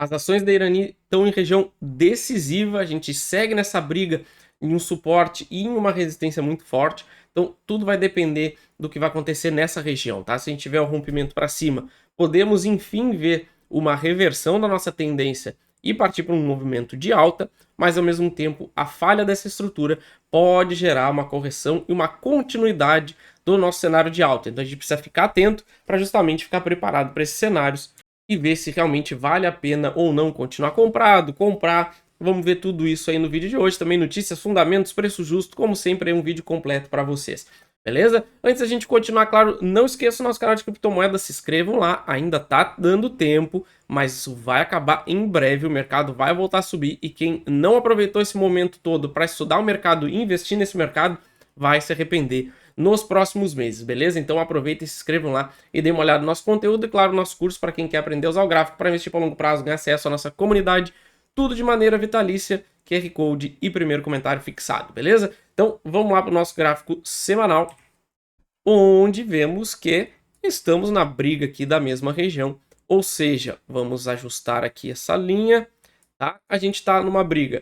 As ações da Irani estão em região decisiva, a gente segue nessa briga em um suporte e em uma resistência muito forte. Então, tudo vai depender do que vai acontecer nessa região, tá? Se a gente tiver o rompimento para cima, podemos enfim ver uma reversão da nossa tendência e partir para um movimento de alta, mas ao mesmo tempo a falha dessa estrutura pode gerar uma correção e uma continuidade do nosso cenário de alta. Então a gente precisa ficar atento para justamente ficar preparado para esses cenários e ver se realmente vale a pena ou não continuar comprado, comprar. Vamos ver tudo isso aí no vídeo de hoje. Também notícias, fundamentos, preço justo, como sempre, é um vídeo completo para vocês. Beleza? Antes da gente continuar, claro, não esqueça o nosso canal de criptomoedas, se inscrevam lá, ainda tá dando tempo, mas isso vai acabar em breve, o mercado vai voltar a subir e quem não aproveitou esse momento todo para estudar o mercado e investir nesse mercado, vai se arrepender nos próximos meses, beleza? Então aproveita e se inscrevam lá e dê uma olhada no nosso conteúdo e, claro, no nosso curso para quem quer aprender a usar o gráfico para investir para longo prazo, ganhar acesso à nossa comunidade, tudo de maneira vitalícia, QR Code e primeiro comentário fixado, beleza? Então vamos lá para o nosso gráfico semanal, onde vemos que estamos na briga aqui da mesma região, ou seja, vamos ajustar aqui essa linha, tá? A gente está numa briga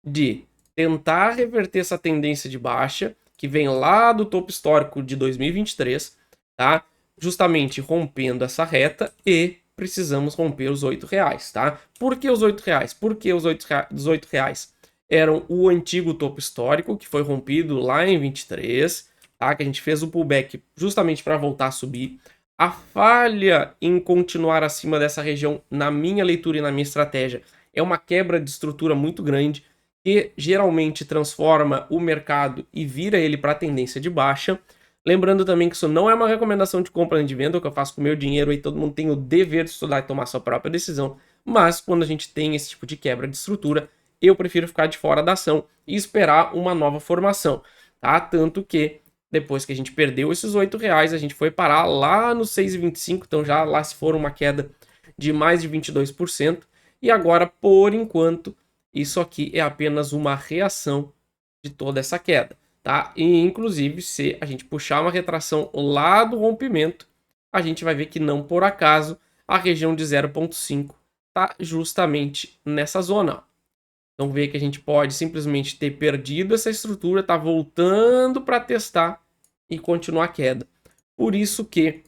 de tentar reverter essa tendência de baixa, que vem lá do topo histórico de 2023, tá? Justamente rompendo essa reta e precisamos romper os R$8, tá? Por que os R$8? Porque os R$8 eram o antigo topo histórico, que foi rompido lá em 23, tá? Que a gente fez o pullback justamente para voltar a subir. A falha em continuar acima dessa região, na minha leitura e na minha estratégia, é uma quebra de estrutura muito grande, que geralmente transforma o mercado e vira ele para a tendência de baixa. Lembrando também que isso não é uma recomendação de compra nem de venda, o que eu faço com o meu dinheiro, aí todo mundo tem o dever de estudar e tomar sua própria decisão, mas quando a gente tem esse tipo de quebra de estrutura, eu prefiro ficar de fora da ação e esperar uma nova formação, tá? Tanto que depois que a gente perdeu esses R$8, a gente foi parar lá no 6,25, então já lá se for uma queda de mais de 22%, e agora, por enquanto, isso aqui é apenas uma reação de toda essa queda, tá? E inclusive, se a gente puxar uma retração lá do rompimento, a gente vai ver que não por acaso a região de 0,5 está justamente nessa zona. Então vê que a gente pode simplesmente ter perdido essa estrutura, tá voltando para testar e continuar a queda. Por isso que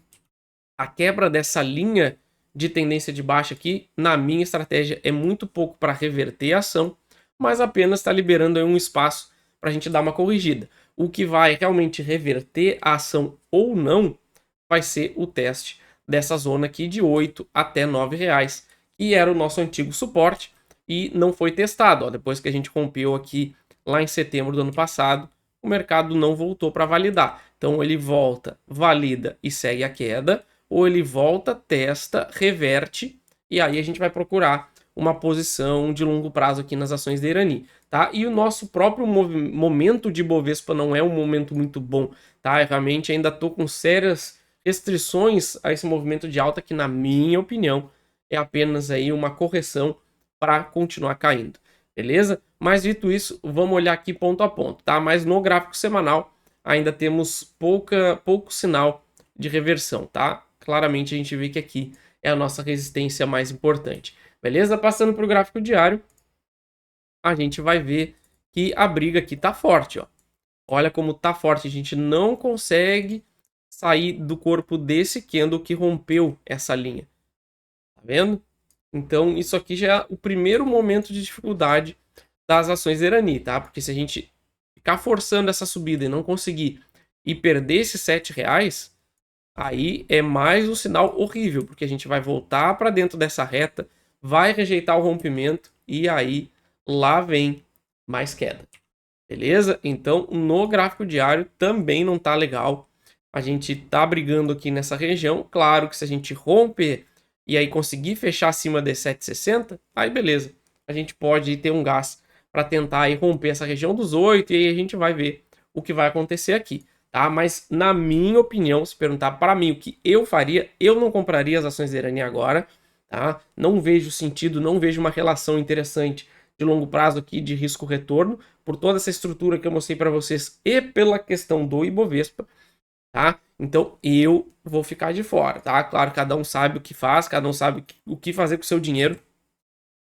a quebra dessa linha de tendência de baixa aqui, na minha estratégia, é muito pouco para reverter a ação, mas apenas está liberando aí um espaço para a gente dar uma corrigida. O que vai realmente reverter a ação ou não vai ser o teste dessa zona aqui de 8 até R$9, que era o nosso antigo suporte e não foi testado. Ó, depois que a gente rompeu aqui lá em setembro do ano passado, o mercado não voltou para validar. Então ele volta, valida e segue a queda, ou ele volta, testa, reverte, e aí a gente vai procurar uma posição de longo prazo aqui nas ações da Irani, tá? E o nosso próprio momento de Bovespa não é um momento muito bom, tá? Eu realmente ainda tô com sérias restrições a esse movimento de alta que, na minha opinião, é apenas aí uma correção para continuar caindo, beleza? Mas dito isso, vamos olhar aqui ponto a ponto, tá? Mas no gráfico semanal ainda temos pouco sinal de reversão, tá? Claramente a gente vê que aqui é a nossa resistência mais importante, beleza? Passando para o gráfico diário, a gente vai ver que a briga aqui tá forte, ó. Olha como tá forte, a gente não consegue sair do corpo desse candle que rompeu essa linha, tá vendo? Então isso aqui já é o primeiro momento de dificuldade das ações da Irani, tá? Porque se a gente ficar forçando essa subida e não conseguir e perder esses R$7, aí é mais um sinal horrível, porque a gente vai voltar para dentro dessa reta, vai rejeitar o rompimento e aí lá vem mais queda. Beleza? Então, no gráfico diário também não tá legal. A gente tá brigando aqui nessa região. Claro que se a gente romper e aí conseguir fechar acima de 7,60, aí beleza. A gente pode ter um gás para tentar aí romper essa região dos 8 e aí a gente vai ver o que vai acontecer aqui, tá? Mas na minha opinião, se perguntar para mim o que eu faria, eu não compraria as ações da Irani agora, tá? Não vejo sentido, não vejo uma relação interessante de longo prazo aqui de risco-retorno, por toda essa estrutura que eu mostrei para vocês e pela questão do Ibovespa, tá? Então eu vou ficar de fora, tá? Claro, cada um sabe o que faz, cada um sabe o que fazer com o seu dinheiro,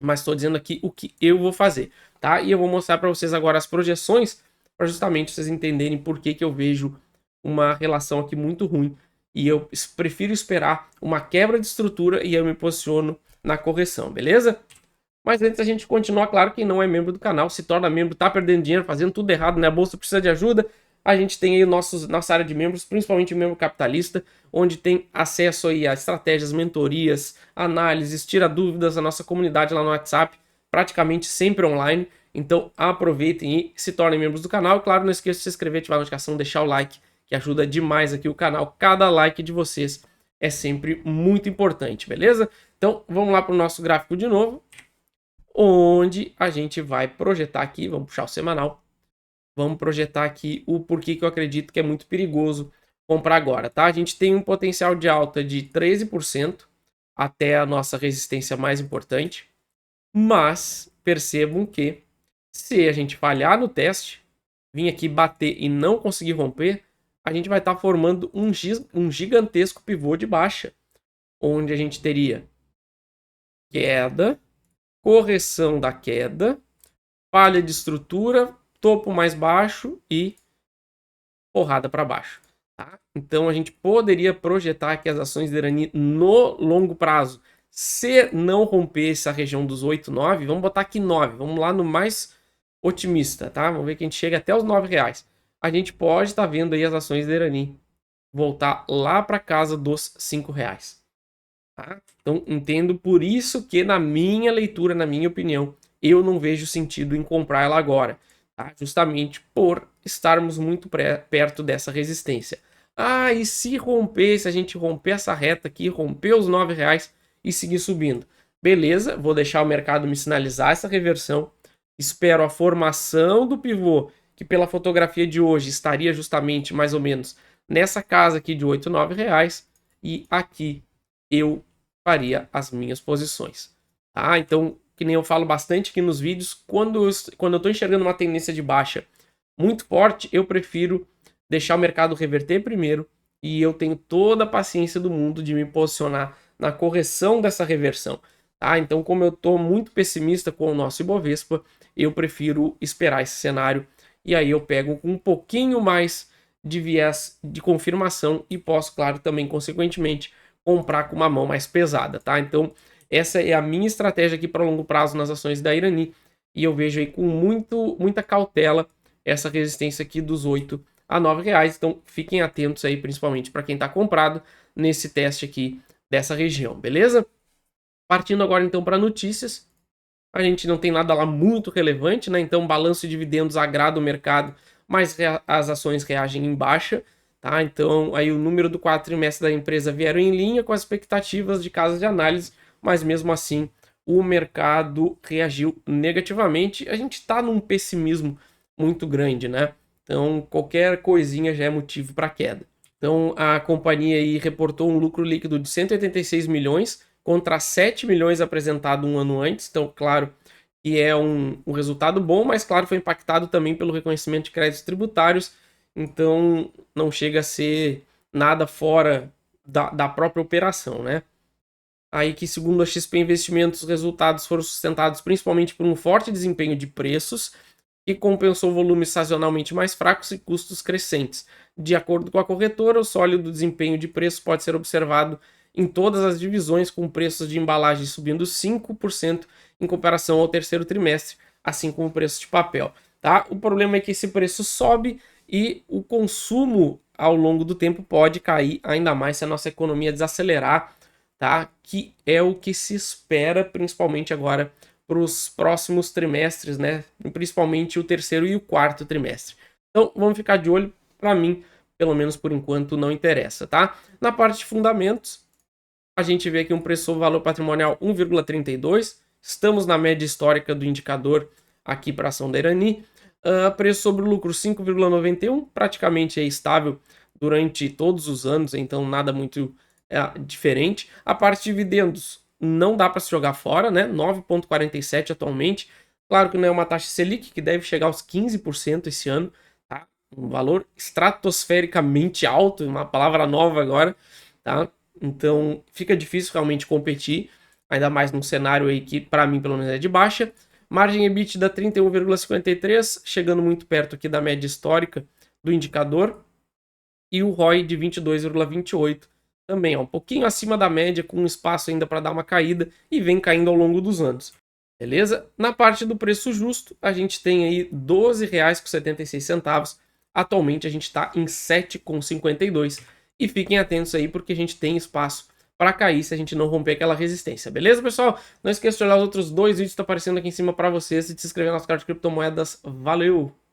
mas estou dizendo aqui o que eu vou fazer, tá? E eu vou mostrar para vocês agora as projeções, para justamente vocês entenderem por que eu vejo uma relação aqui muito ruim e eu prefiro esperar uma quebra de estrutura e eu me posiciono na correção, beleza? Mas antes a gente continuar, claro, quem não é membro do canal, se torna membro, tá perdendo dinheiro, fazendo tudo errado, né? A bolsa precisa de ajuda. A gente tem aí nossa área de membros, principalmente o membro capitalista, onde tem acesso aí a estratégias, mentorias, análises, tira dúvidas, a nossa comunidade lá no WhatsApp, praticamente sempre online. Então aproveitem e se tornem membros do canal. Claro, não esqueça de se inscrever, ativar a notificação, deixar o like, que ajuda demais aqui o canal. Cada like de vocês é sempre muito importante, beleza? Então vamos lá para o nosso gráfico de novo, onde a gente vai projetar aqui, vamos puxar o semanal, vamos projetar aqui o porquê que eu acredito que é muito perigoso comprar agora, tá? A gente tem um potencial de alta de 13% até a nossa resistência mais importante, mas percebam que se a gente falhar no teste, vir aqui bater e não conseguir romper, a gente vai estar formando um gigantesco pivô de baixa, onde a gente teria queda, correção da queda, falha de estrutura, topo mais baixo e porrada para baixo. Tá? Então a gente poderia projetar que as ações da Irani no longo prazo, se não romper essa região dos 8, 9, vamos botar aqui 9, vamos lá no mais otimista, tá? Vamos ver que a gente chega até os R$ 9. A gente pode estar vendo aí as ações da Irani voltar lá para casa dos R$ 5. Tá? Então entendo por isso que na minha leitura, na minha opinião, eu não vejo sentido em comprar ela agora, tá? Justamente por estarmos muito perto dessa resistência. Ah, e se romper, se a gente romper essa reta aqui, romper os R$ 9 e seguir subindo? Beleza, vou deixar o mercado me sinalizar essa reversão, espero a formação do pivô, que pela fotografia de hoje estaria justamente mais ou menos nessa casa aqui de R$ 8, R$ 9, e aqui eu faria as minhas posições, tá? Então, que nem eu falo bastante aqui nos vídeos, quando eu estou enxergando uma tendência de baixa muito forte, eu prefiro deixar o mercado reverter primeiro e eu tenho toda a paciência do mundo de me posicionar na correção dessa reversão, tá? Então, como eu estou muito pessimista com o nosso Ibovespa, eu prefiro esperar esse cenário e aí eu pego com um pouquinho mais de viés de confirmação e posso, claro, também, consequentemente, comprar com uma mão mais pesada, tá? Então, essa é a minha estratégia aqui para longo prazo nas ações da Irani e eu vejo aí com muita cautela essa resistência aqui dos R$ 8 a R$ 9. Então, fiquem atentos aí, principalmente para quem está comprado nesse teste aqui dessa região, beleza? Partindo agora então para notícias, a gente não tem nada lá muito relevante, né? Então, balanço de dividendos agrada o mercado, mas as ações reagem em baixa, tá? Então, aí o número do quarto trimestre da empresa vieram em linha com as expectativas de casas de análise, mas mesmo assim o mercado reagiu negativamente. A gente está num pessimismo muito grande, né? Então, qualquer coisinha já é motivo para queda. Então, a companhia aí reportou um lucro líquido de 186 milhões contra 7 milhões apresentado um ano antes. Então, claro que é um resultado bom, mas claro, foi impactado também pelo reconhecimento de créditos tributários. Então, não chega a ser nada fora da própria operação, né? Aí que, segundo a XP Investimentos, os resultados foram sustentados principalmente por um forte desempenho de preços, que compensou volumes sazonalmente mais fracos e custos crescentes. De acordo com a corretora, o sólido desempenho de preços pode ser observado em todas as divisões, com preços de embalagem subindo 5% em comparação ao terceiro trimestre, assim como o preço de papel. Tá? O problema é que esse preço sobe e o consumo ao longo do tempo pode cair ainda mais se a nossa economia desacelerar, tá? Que é o que se espera, principalmente agora para os próximos trimestres, né? Principalmente o terceiro e o quarto trimestre. Então, vamos ficar de olho. Para mim, pelo menos por enquanto, não interessa, tá? Na parte de fundamentos, a gente vê aqui um preço-valor patrimonial 1,32. Estamos na média histórica do indicador aqui para a ação da Irani. Preço sobre o lucro 5,91, praticamente é estável durante todos os anos, então nada muito diferente. A parte de dividendos não dá para se jogar fora, né? 9,47 atualmente. Claro que não é uma taxa Selic, que deve chegar aos 15% esse ano, tá? Um valor estratosfericamente alto, uma palavra nova agora, tá? Então fica difícil realmente competir. ainda mais num cenário aí que para mim pelo menos é de baixa. Margem EBITDA 31,53, chegando muito perto aqui da média histórica do indicador. E o ROI de 22,28 também, é um pouquinho acima da média, com espaço ainda para dar uma caída e vem caindo ao longo dos anos. Beleza? Na parte do preço justo, a gente tem aí R$ 12,76. Atualmente a gente está em R$ 7,52. E fiquem atentos aí porque a gente tem espaço para cair se a gente não romper aquela resistência. Beleza, pessoal? Não esqueça de olhar os outros dois vídeos que estão aparecendo aqui em cima para vocês e de se inscrever no nosso canal de criptomoedas. Valeu!